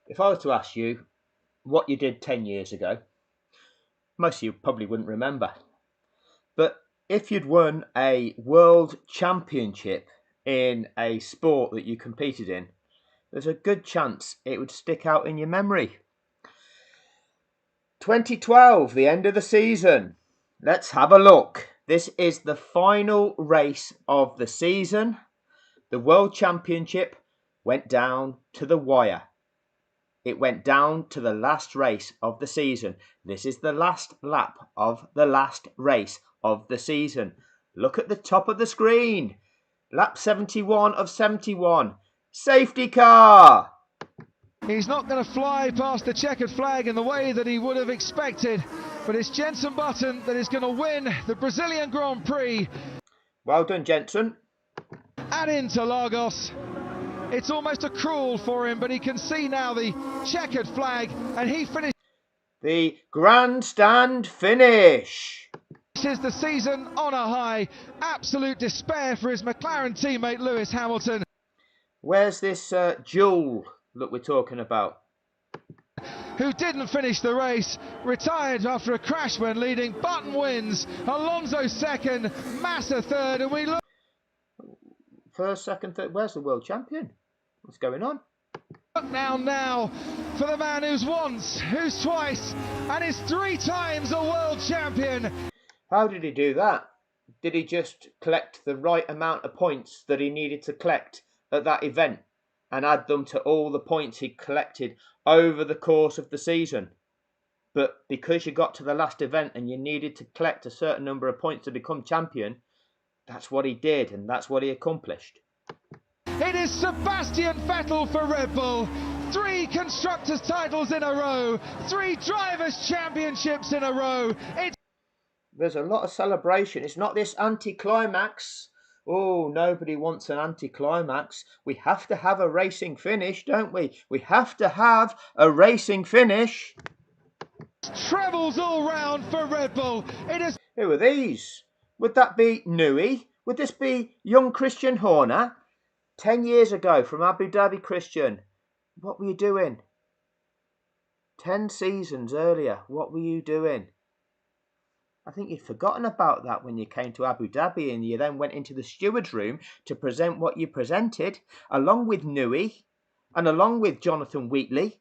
If I was to ask you what you did 10 years ago, most of you probably wouldn't remember. But if you'd won a world championship in a sport that you competed in, there's a good chance it would stick out in your memory. 2012, the end of the season. Let's have a look. This is the final race of the season. The World Championship went down to the wire. It went down to the last race of the season. This is the last lap of the last race of the season. Look at the top of the screen. Lap 71 of 71. Safety car! He's not going to fly past the checkered flag in the way that he would have expected, but it's Jenson Button that is going to win the Brazilian Grand Prix. Well done, Jenson. At Interlagos. It's almost a cruel for him, but he can see now the checkered flag, and he finishes the grandstand finish. Finishes the season on a high. Absolute despair for his McLaren teammate Lewis Hamilton. Where's this Joule that we're talking about? Who didn't finish the race, retired after a crash when leading. Button wins, Alonso second, Massa third, and we look... First, second, third. Where's the world champion? What's going on? Look now for the man who's once, who's twice, and is 3 times a world champion. How did he do that? Did he just collect the right amount of points that he needed to collect at that event and add them to all the points he collected over the course of the season? But because you got to the last event and you needed to collect a certain number of points to become champion, that's what he did and that's what he accomplished. It is Sebastian Vettel for Red Bull. 3 constructors titles in a row, 3 drivers championships in a row. There's a lot of celebration. It's not this anticlimax. Oh, nobody wants an anticlimax. We have to have a racing finish, don't we? We have to have a racing finish. Trebles all round for Red Bull. Who are these? Would that be Newey? Would this be young Christian Horner? 10 years ago from Abu Dhabi, Christian. What were you doing? 10 seasons earlier, what were you doing? I think you'd forgotten about that when you came to Abu Dhabi and you then went into the steward's room to present what you presented, along with Newey and along with Jonathan Wheatley.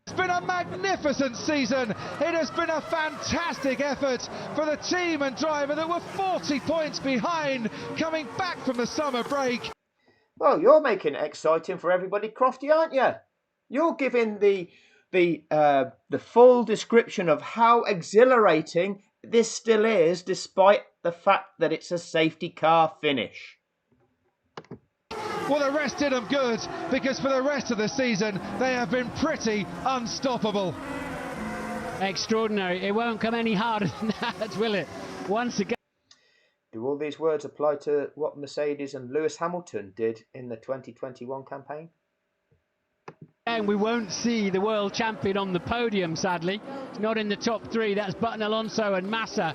It's been a magnificent season. It has been a fantastic effort for the team and driver that were 40 points behind coming back from the summer break. Well, you're making it exciting for everybody, Crofty, aren't you? You're giving the full description of how exhilarating this still is, despite the fact that it's a safety car finish. Well, the rest did them good, because for the rest of the season, they have been pretty unstoppable. Extraordinary. It won't come any harder than that, will it? Once again. Do all these words apply to what Mercedes and Lewis Hamilton did in the 2021 campaign? And we won't see the world champion on the podium, sadly. Not in the top 3. That's Button, Alonso and Massa.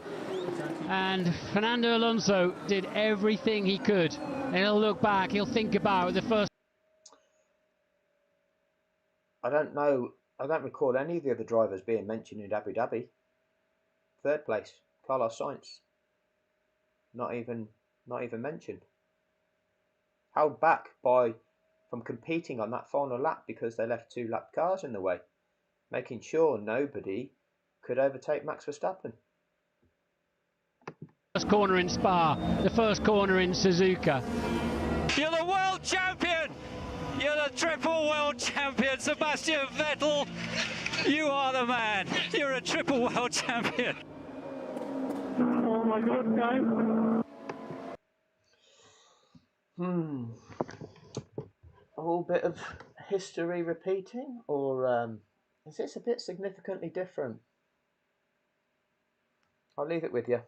And Fernando Alonso did everything he could. And he'll look back, he'll think about the first... I don't know. I don't recall any of the other drivers being mentioned in Abu Dhabi. 3rd place, Carlos Sainz. Not even mentioned. Held back from competing on that final lap because they left 2 lap cars in the way, making sure nobody could overtake Max Verstappen. First corner in Spa, the first corner in Suzuka. You're the world champion! You're the triple world champion, Sebastian Vettel! You are the man! You're a triple world champion! Oh my God, guys! A whole bit of history repeating, or is this a bit significantly different? I'll leave it with you.